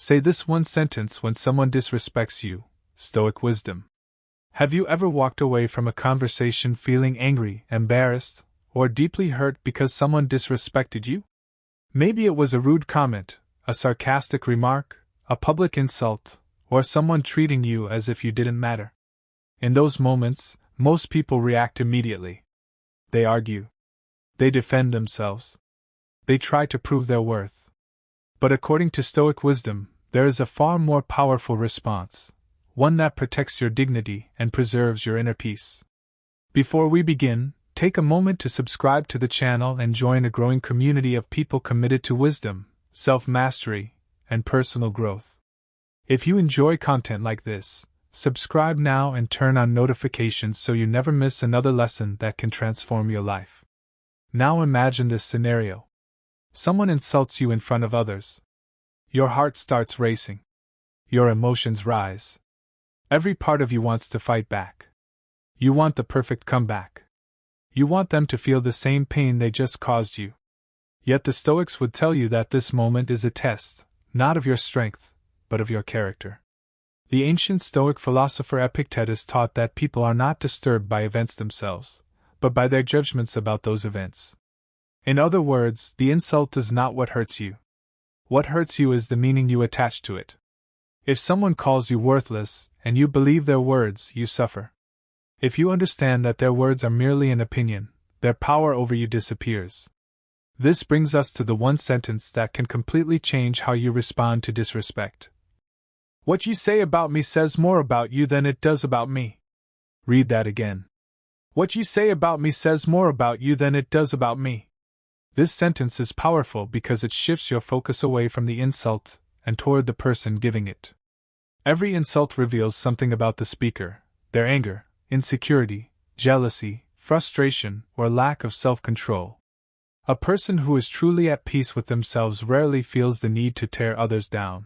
Say this one sentence when someone disrespects you. Stoic wisdom. Have you ever walked away from a conversation feeling angry, embarrassed, or deeply hurt because someone disrespected you? Maybe it was a rude comment, a sarcastic remark, a public insult, or someone treating you as if you didn't matter. In those moments, most people react immediately. They argue. They defend themselves. They try to prove their worth. But according to Stoic wisdom, there is a far more powerful response, one that protects your dignity and preserves your inner peace. Before we begin, take a moment to subscribe to the channel and join a growing community of people committed to wisdom, self-mastery, and personal growth. If you enjoy content like this, subscribe now and turn on notifications so you never miss another lesson that can transform your life. Now imagine this scenario. Someone insults you in front of others. Your heart starts racing. Your emotions rise. Every part of you wants to fight back. You want the perfect comeback. You want them to feel the same pain they just caused you. Yet the Stoics would tell you that this moment is a test, not of your strength, but of your character. The ancient Stoic philosopher Epictetus taught that people are not disturbed by events themselves, but by their judgments about those events. In other words, the insult is not what hurts you. What hurts you is the meaning you attach to it. If someone calls you worthless, and you believe their words, you suffer. If you understand that their words are merely an opinion, their power over you disappears. This brings us to the one sentence that can completely change how you respond to disrespect. What you say about me says more about you than it does about me. Read that again. What you say about me says more about you than it does about me. This sentence is powerful because it shifts your focus away from the insult and toward the person giving it. Every insult reveals something about the speaker, their anger, insecurity, jealousy, frustration, or lack of self-control. A person who is truly at peace with themselves rarely feels the need to tear others down.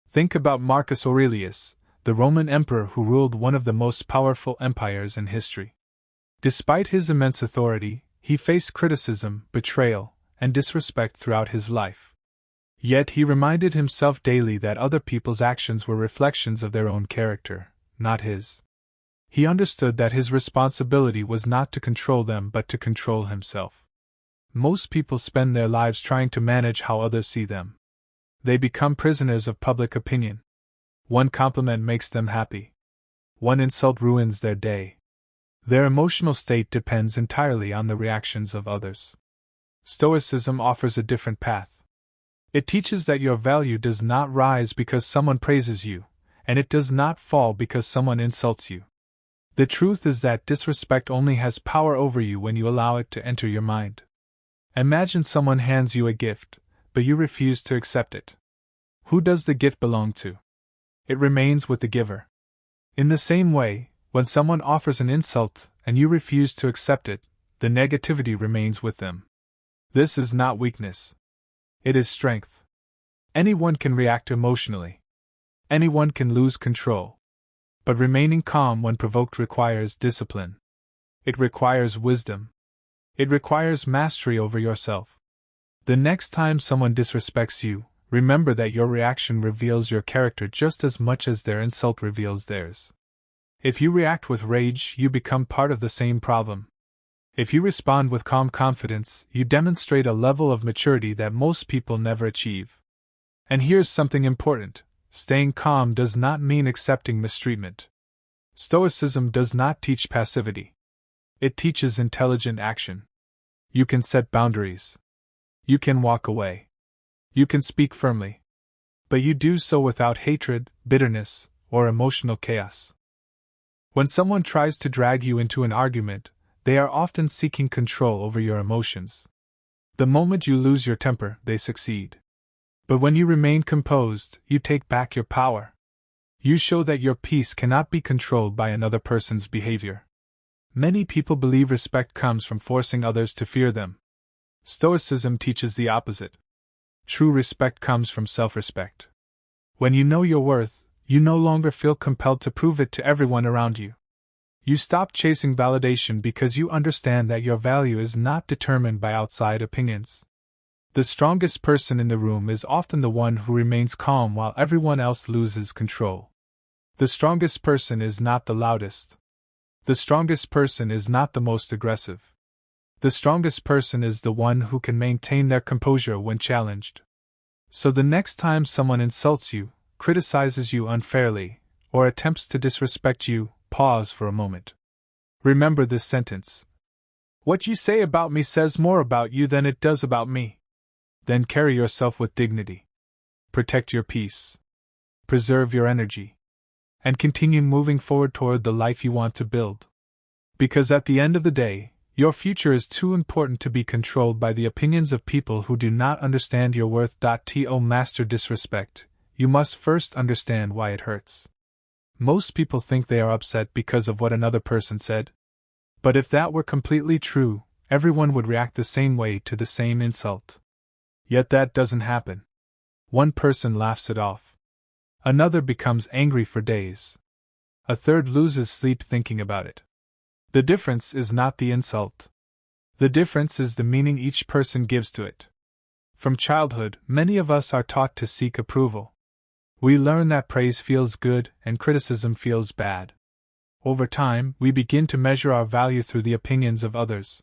Think about Marcus Aurelius, the Roman emperor who ruled one of the most powerful empires in history. Despite his immense authority, he faced criticism, betrayal, and disrespect throughout his life. Yet he reminded himself daily that other people's actions were reflections of their own character, not his. He understood that his responsibility was not to control them but to control himself. Most people spend their lives trying to manage how others see them. They become prisoners of public opinion. One compliment makes them happy. One insult ruins their day. Their emotional state depends entirely on the reactions of others. Stoicism offers a different path. It teaches that your value does not rise because someone praises you, and it does not fall because someone insults you. The truth is that disrespect only has power over you when you allow it to enter your mind. Imagine someone hands you a gift, but you refuse to accept it. Who does the gift belong to? It remains with the giver. In the same way, when someone offers an insult and you refuse to accept it, the negativity remains with them. This is not weakness. It is strength. Anyone can react emotionally. Anyone can lose control. But remaining calm when provoked requires discipline. It requires wisdom. It requires mastery over yourself. The next time someone disrespects you, remember that your reaction reveals your character just as much as their insult reveals theirs. If you react with rage, you become part of the same problem. If you respond with calm confidence, you demonstrate a level of maturity that most people never achieve. And here's something important: staying calm does not mean accepting mistreatment. Stoicism does not teach passivity. It teaches intelligent action. You can set boundaries. You can walk away. You can speak firmly. But you do so without hatred, bitterness, or emotional chaos. When someone tries to drag you into an argument, they are often seeking control over your emotions. The moment you lose your temper, they succeed. But when you remain composed, you take back your power. You show that your peace cannot be controlled by another person's behavior. Many people believe respect comes from forcing others to fear them. Stoicism teaches the opposite. True respect comes from self-respect. When you know your worth, you no longer feel compelled to prove it to everyone around you. You stop chasing validation because you understand that your value is not determined by outside opinions. The strongest person in the room is often the one who remains calm while everyone else loses control. The strongest person is not the loudest. The strongest person is not the most aggressive. The strongest person is the one who can maintain their composure when challenged. So the next time someone insults you, criticizes you unfairly, or attempts to disrespect you, pause for a moment. Remember this sentence. What you say about me says more about you than it does about me. Then carry yourself with dignity. Protect your peace. Preserve your energy. And continue moving forward toward the life you want to build. Because at the end of the day, your future is too important to be controlled by the opinions of people who do not understand your worth. To master disrespect, you must first understand why it hurts. Most people think they are upset because of what another person said. But if that were completely true, everyone would react the same way to the same insult. Yet that doesn't happen. One person laughs it off. Another becomes angry for days. A third loses sleep thinking about it. The difference is not the insult. The difference is the meaning each person gives to it. From childhood, many of us are taught to seek approval. We learn that praise feels good and criticism feels bad. Over time, we begin to measure our value through the opinions of others.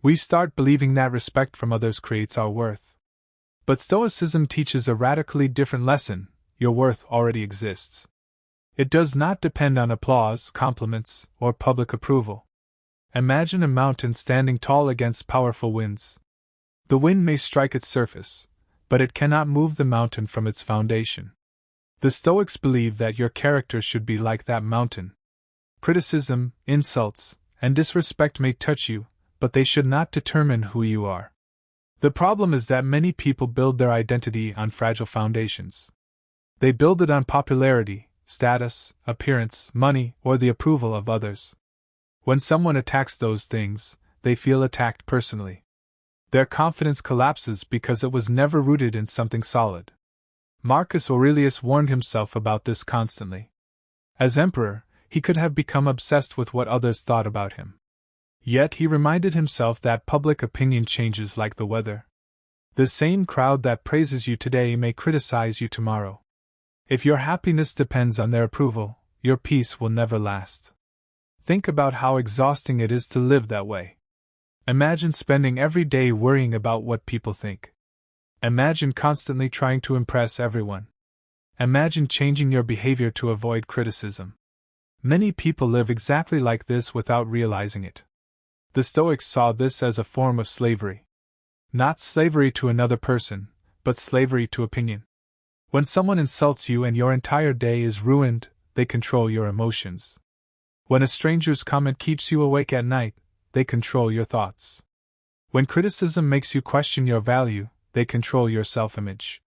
We start believing that respect from others creates our worth. But Stoicism teaches a radically different lesson: your worth already exists. It does not depend on applause, compliments, or public approval. Imagine a mountain standing tall against powerful winds. The wind may strike its surface, but it cannot move the mountain from its foundation. The Stoics believe that your character should be like that mountain. Criticism, insults, and disrespect may touch you, but they should not determine who you are. The problem is that many people build their identity on fragile foundations. They build it on popularity, status, appearance, money, or the approval of others. When someone attacks those things, they feel attacked personally. Their confidence collapses because it was never rooted in something solid. Marcus Aurelius warned himself about this constantly. As emperor, he could have become obsessed with what others thought about him. Yet he reminded himself that public opinion changes like the weather. The same crowd that praises you today may criticize you tomorrow. If your happiness depends on their approval, your peace will never last. Think about how exhausting it is to live that way. Imagine spending every day worrying about what people think. Imagine constantly trying to impress everyone. Imagine changing your behavior to avoid criticism. Many people live exactly like this without realizing it. The Stoics saw this as a form of slavery. Not slavery to another person, but slavery to opinion. When someone insults you and your entire day is ruined, they control your emotions. When a stranger's comment keeps you awake at night, they control your thoughts. When criticism makes you question your value, they control your self-image.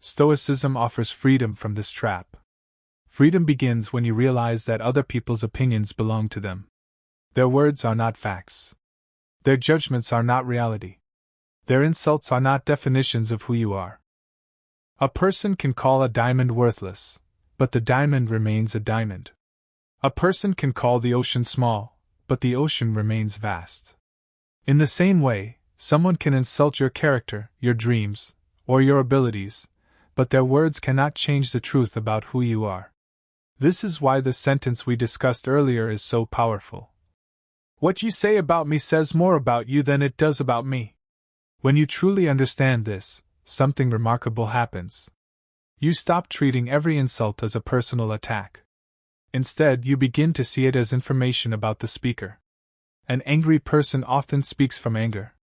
Stoicism offers freedom from this trap. Freedom begins when you realize that other people's opinions belong to them. Their words are not facts. Their judgments are not reality. Their insults are not definitions of who you are. A person can call a diamond worthless, but the diamond remains a diamond. A person can call the ocean small, but the ocean remains vast. In the same way, someone can insult your character, your dreams, or your abilities, but their words cannot change the truth about who you are. This is why the sentence we discussed earlier is so powerful. What you say about me says more about you than it does about me. When you truly understand this, something remarkable happens. You stop treating every insult as a personal attack. Instead, you begin to see it as information about the speaker. An angry person often speaks from anger.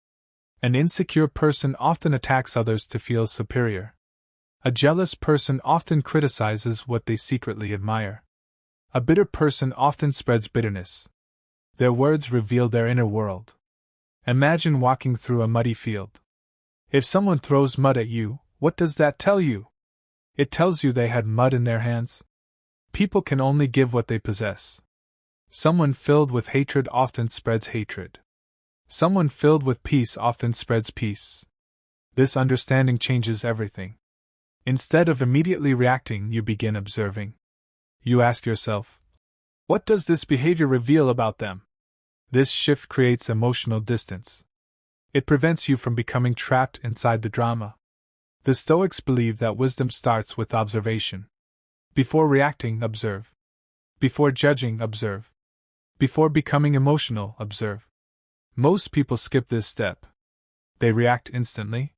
An insecure person often attacks others to feel superior. A jealous person often criticizes what they secretly admire. A bitter person often spreads bitterness. Their words reveal their inner world. Imagine walking through a muddy field. If someone throws mud at you, what does that tell you? It tells you they had mud in their hands. People can only give what they possess. Someone filled with hatred often spreads hatred. Someone filled with peace often spreads peace. This understanding changes everything. Instead of immediately reacting, you begin observing. You ask yourself, what does this behavior reveal about them? This shift creates emotional distance. It prevents you from becoming trapped inside the drama. The Stoics believe that wisdom starts with observation. Before reacting, observe. Before judging, observe. Before becoming emotional, observe. Most people skip this step. They react instantly.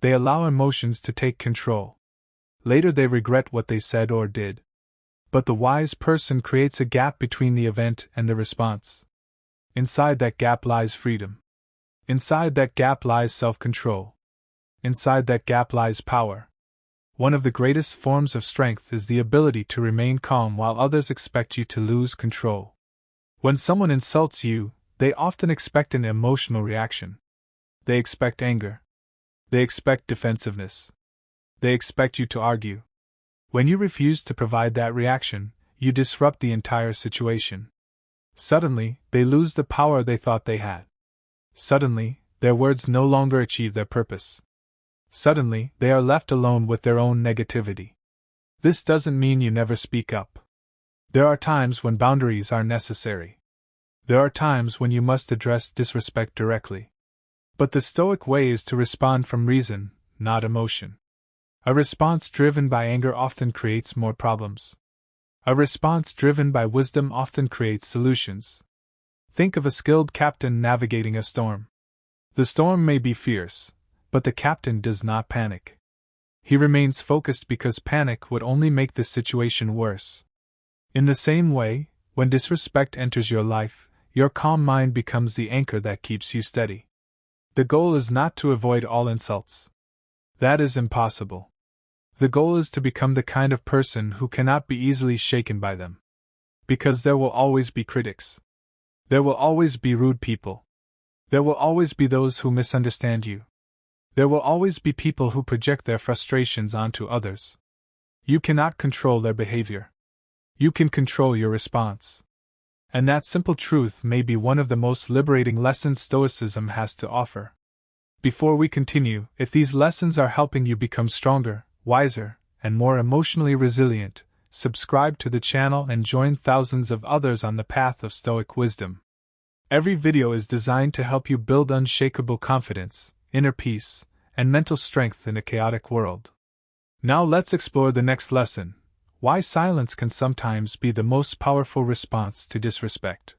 They allow emotions to take control. Later they regret what they said or did. But the wise person creates a gap between the event and the response. Inside that gap lies freedom. Inside that gap lies self-control. Inside that gap lies power. One of the greatest forms of strength is the ability to remain calm while others expect you to lose control. When someone insults you, they often expect an emotional reaction. They expect anger. They expect defensiveness. They expect you to argue. When you refuse to provide that reaction, you disrupt the entire situation. Suddenly, they lose the power they thought they had. Suddenly, their words no longer achieve their purpose. Suddenly, they are left alone with their own negativity. This doesn't mean you never speak up. There are times when boundaries are necessary. There are times when you must address disrespect directly. But the Stoic way is to respond from reason, not emotion. A response driven by anger often creates more problems. A response driven by wisdom often creates solutions. Think of a skilled captain navigating a storm. The storm may be fierce, but the captain does not panic. He remains focused because panic would only make the situation worse. In the same way, when disrespect enters your life, your calm mind becomes the anchor that keeps you steady. The goal is not to avoid all insults. That is impossible. The goal is to become the kind of person who cannot be easily shaken by them. Because there will always be critics. There will always be rude people. There will always be those who misunderstand you. There will always be people who project their frustrations onto others. You cannot control their behavior. You can control your response. And that simple truth may be one of the most liberating lessons Stoicism has to offer. Before we continue, if these lessons are helping you become stronger, wiser, and more emotionally resilient, subscribe to the channel and join thousands of others on the path of Stoic wisdom. Every video is designed to help you build unshakable confidence, inner peace, and mental strength in a chaotic world. Now let's explore the next lesson: why silence can sometimes be the most powerful response to disrespect.